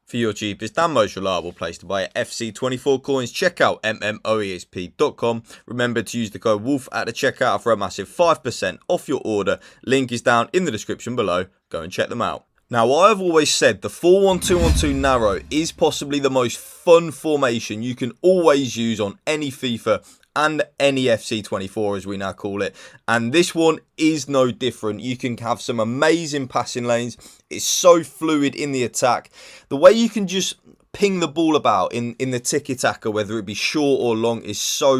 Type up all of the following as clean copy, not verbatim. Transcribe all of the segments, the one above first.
For your cheapest and most reliable place to buy FC24 coins, check out mmoesp.com. Remember to use the code WOLF at the checkout for a massive 5% off your order. Link is down in the description below. Go and check them out. Now, I've always said the 4-1-2-1-2 narrow is possibly the most fun formation you can always use on any FIFA and any FC24 as we now call it, and this one is no different. You can have some amazing passing lanes. It's so fluid in the attack. The way you can just ping the ball about in the tiki-taka, whether it be short or long, is so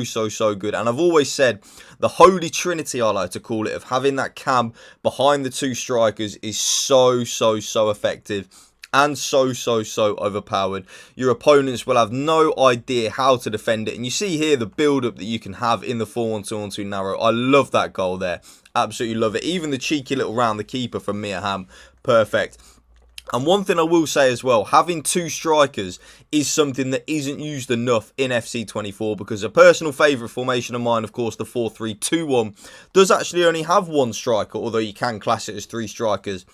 good. And I've always said the holy trinity, I like to call it, of having that cam behind the two strikers is so effective and so overpowered. Your opponents will have no idea how to defend it. And you see here the build-up that you can have in the 4-1-2-1-2 narrow. I love that goal there. Absolutely love it. Even the cheeky little round the keeper from Mia Hamm. Perfect. And one thing I will say as well, having two strikers is something that isn't used enough in FC24, because a personal favourite formation of mine, of course, the 4-3-2-1, does actually only have one striker, although you can class it as three strikers.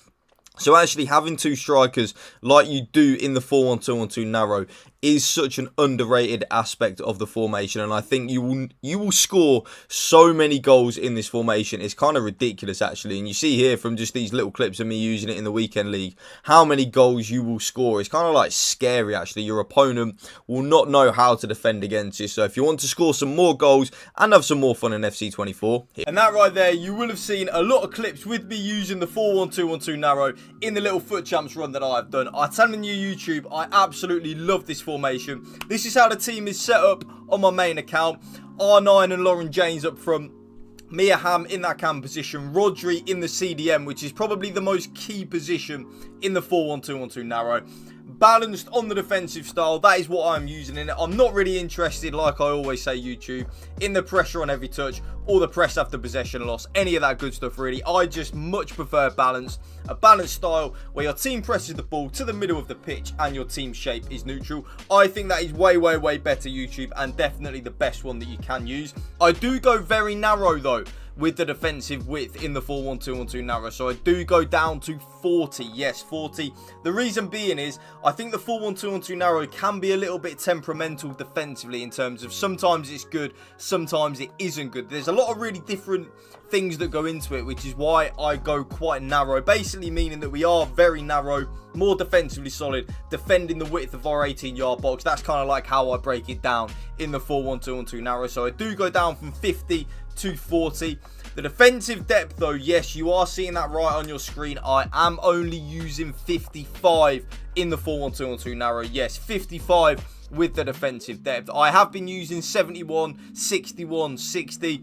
So actually having two strikers like you do in the 4-1-2-1-2 narrow is such an underrated aspect of the formation, and I think you will score so many goals in this formation. It's kind of ridiculous actually, and you see here from just these little clips of me using it in the weekend league how many goals you will score. It's kind of like scary actually. Your opponent will not know how to defend against you. So if you want to score some more goals and have some more fun in FC24, and that right there, you will have seen a lot of clips with me using the 4-1-2-1-2 narrow in the little foot champs run that I've done. I tell you YouTube, I absolutely love this formation. This is how the team is set up on my main account. R9 and Lauren James up front. Mia Hamm in that cam position. Rodri in the CDM, which is probably the most key position in the 4-1-2-1-2 narrow. Balanced on the defensive style, that is what I'm using in it. I'm not really interested, like I always say YouTube, in the pressure on every touch or the press after possession loss, any of that good stuff really. I just much prefer balance, a balanced style where your team presses the ball to the middle of the pitch and your team shape is neutral. I think that is way better YouTube, and definitely the best one that you can use. I do go very narrow though with the defensive width in the 4-1-2-1-2 narrow, so I do go down to 40. Yes, 40. The reason being is I think the 4-1-2-1-2 narrow can be a little bit temperamental defensively, in terms of sometimes it's good, sometimes it isn't good. There's a lot of really different things that go into it, which is why I go quite narrow, basically meaning that we are very narrow, more defensively solid, defending the width of our 18-yard box. That's kind of like how I break it down in the 4-1-2-1-2 narrow. So I do go down from 50 to 40. The defensive depth though, yes, you are seeing that right on your screen. I am only using 55 in the 4-1-2-1-2 narrow. Yes, 55 with the defensive depth. I have been using 71, 61, 60,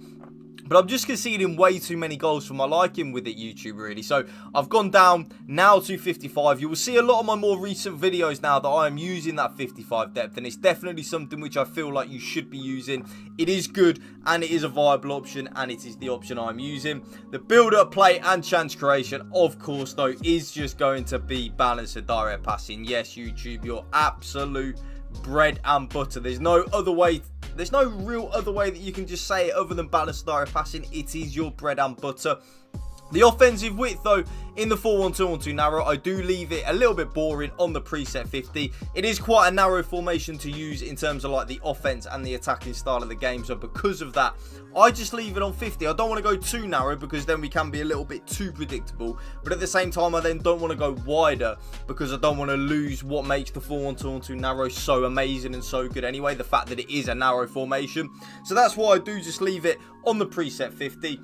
but I'm just conceding way too many goals for my liking with it, YouTube, really. So I've gone down now to 55. You will see a lot of my more recent videos now that I am using that 55 depth, and it's definitely something which I feel like you should be using. It is good, and it is a viable option, and it is the option I'm using. The build-up, play, and chance creation, of course, though, is just going to be balanced and direct passing. Yes, YouTube, your absolute bread and butter. There's no other way. There's no real other way that you can just say it other than balanced direct passing. It is your bread and butter. The offensive width though in the 4-1-2-1-2 narrow, I do leave it a little bit boring on the preset 50. It is quite a narrow formation to use in terms of like the offense and the attacking style of the game, so because of that I just leave it on 50. I don't want to go too narrow because then we can be a little bit too predictable, but at the same time I then don't want to go wider because I don't want to lose what makes the 4-1-2-1-2 narrow so amazing and so good anyway, the fact that it is a narrow formation. So that's why I do just leave it on the preset 50.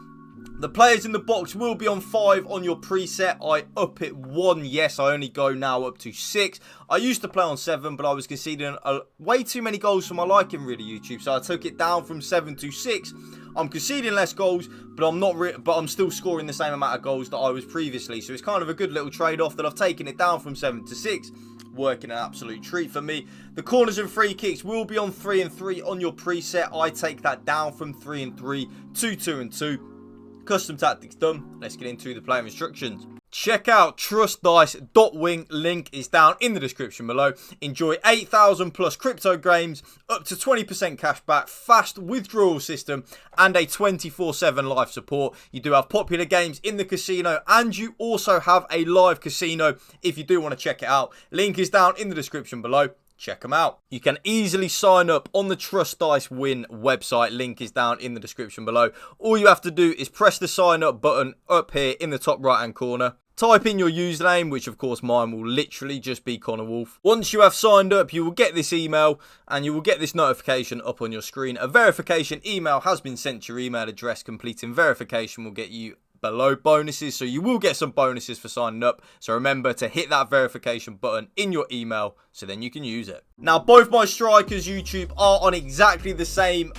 The players in the box will be on 5 on your preset. I up it 1. Yes, I only go now up to 6. I used to play on 7, but I was conceding way too many goals for my liking, really, YouTube. So I took it down from 7 to 6. I'm conceding less goals, but I'm still scoring the same amount of goals that I was previously. So it's kind of a good little trade-off that I've taken it down from 7 to 6. Working an absolute treat for me. The corners and free kicks will be on 3 and 3 on your preset. I take that down from 3 and 3 to 2 and 2. Custom tactics done. Let's get into the player instructions. check out trustdice.wing. Link is down in the description below. Enjoy 8,000 plus crypto games, up to 20% cash back, fast withdrawal system, and a 24/7 live support. You do have popular games in the casino, and you also have a live casino if you do want to check it out. Link is down in the description below. Check them out. You can easily sign up on the Trust Dice Win website. Link is down in the description below. All you have to do is press the sign up button up here in the top right hand corner. Type in your username, which of course mine will literally just be Connor Woolf. Once you have signed up, you will get this email and you will get this notification up on your screen. A verification email has been sent to your email address. Completing verification will get you below bonuses, so you will get some bonuses for signing up. So remember to hit that verification button in your email so then you can use it. Now, both my strikers YouTube are on exactly the same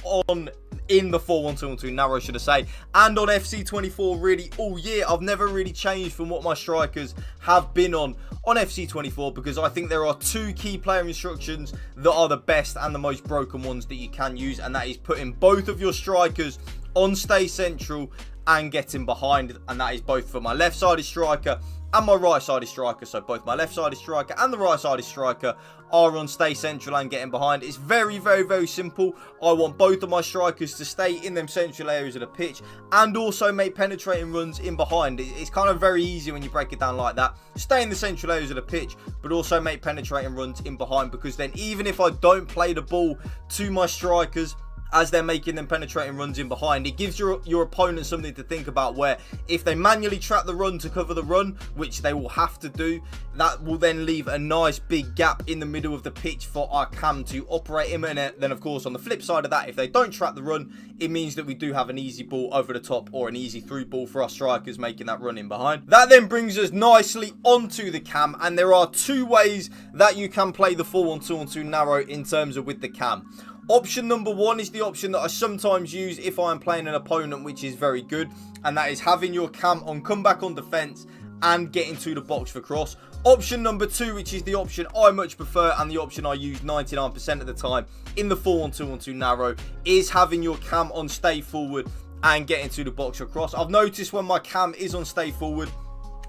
in the 4-1-2-1-2 narrow, should I say, and on FC24 really all year. I've never really changed from what my strikers have been on FC24 because I think there are two key player instructions that are the best and the most broken ones that you can use, and that is putting both of your strikers on stay central and getting behind, and that is both for my left-sided striker and my right-sided striker. So both my left-sided striker and the right-sided striker are on stay central and getting behind. It's very, very, very simple. I want both of my strikers to stay in them central areas of the pitch and also make penetrating runs in behind. It's kind of very easy when you break it down like that. Stay in the central areas of the pitch, but also make penetrating runs in behind, because then even if I don't play the ball to my strikers as they're making them penetrating runs in behind, it gives your opponent something to think about, where if they manually trap the run to cover the run, which they will have to do, that will then leave a nice big gap in the middle of the pitch for our cam to operate in. And then of course on the flip side of that, if they don't trap the run, it means that we do have an easy ball over the top or an easy through ball for our strikers making that run in behind. That then brings us nicely onto the cam, and there are two ways that you can play the 4-1-2-1-2 narrow in terms of with the cam. Option number one is the option that I sometimes use if I'm playing an opponent which is very good, and that is having your cam on comeback on defense and getting to the box for cross. Option number two, which is the option I much prefer and the option I use 99% of the time in the 4-1-2-1-2 narrow, is having your cam on stay forward and getting to the box for cross. I've noticed when my cam is on stay forward,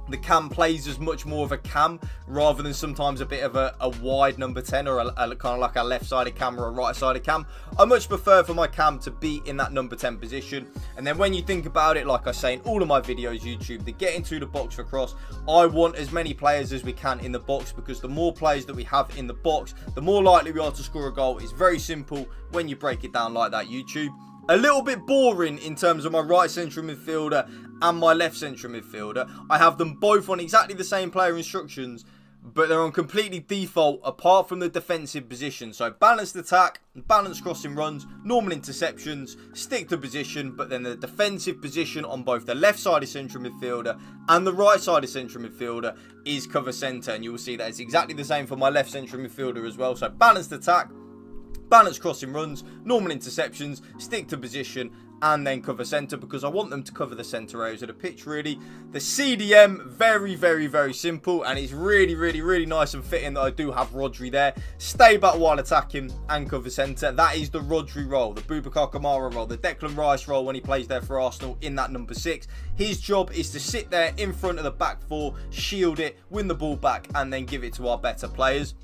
the cam plays as much more of a cam rather than sometimes a bit of a wide number 10 or a kind of like a left-sided cam or a right-sided cam. I much prefer for my cam to be in that number 10 position. And then when you think about it, like I say in all of my videos YouTube, the get into the box for cross, I want as many players as we can in the box, because the more players that we have in the box, the more likely we are to score a goal. It's very simple when you break it down like that, YouTube. A little bit boring in terms of my right central midfielder and my left central midfielder. I have them both on exactly the same player instructions, but they're on completely default apart from the defensive position. So balanced attack, balanced crossing runs, normal interceptions, stick to position, but then the defensive position on both the left-sided central midfielder and the right-sided central midfielder is cover centre. And you will see that it's exactly the same for my left central midfielder as well. So balanced attack, balanced crossing runs, normal interceptions, stick to position, and then cover centre, because I want them to cover the centre areas of the pitch really. The CDM, very, very, very simple, and it's really, really, really nice and fitting that I do have Rodri there. Stay back while attacking and cover centre. That is the Rodri role, the Boubacar Kamara role, the Declan Rice role when he plays there for Arsenal in that number 6. His job is to sit there in front of the back four, shield it, win the ball back, and then give it to our better players.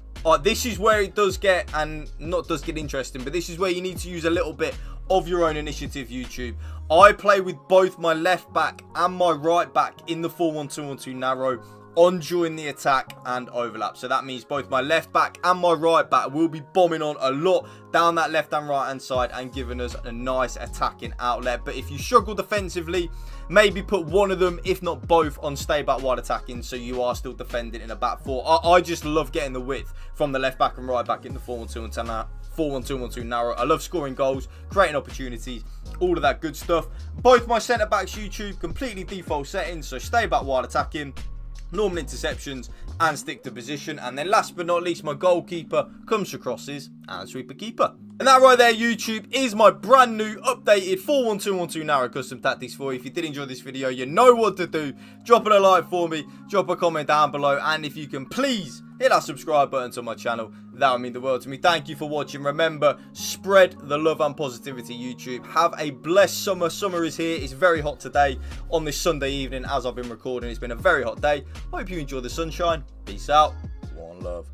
This is where it does get, and not does get interesting, but this is where you need to use a little bit of your own initiative, YouTube. I play with both my left back and my right back in the 4-1-2-1-2 narrow on during the attack and overlap. So that means both my left back and my right back will be bombing on a lot down that left and right hand side and giving us a nice attacking outlet. But if you struggle defensively, maybe put one of them, if not both, on stay back wide attacking, so you are still defending in a back four. I just love getting the width from the left back and right back in the 4-1-2-1-2 narrow. I love scoring goals, creating opportunities, all of that good stuff. Both my centre backs, YouTube, completely default settings, so stay back wide attacking, normal interceptions, and stick to position. And then last but not least, my goalkeeper comes to crosses and sweeper keeper. And that right there, YouTube, is my brand new updated 4-1-2-1-2 narrow custom tactics for you. If you did enjoy this video, you know what to do. Drop a like for me, drop a comment down below, and if you can please hit that subscribe button to my channel, that would mean the world to me. Thank you for watching. Remember, spread the love and positivity, YouTube. Have a blessed summer. Summer is here. It's very hot today on this Sunday evening as I've been recording. It's been a very hot day. Hope you enjoy the sunshine. Peace out. One love.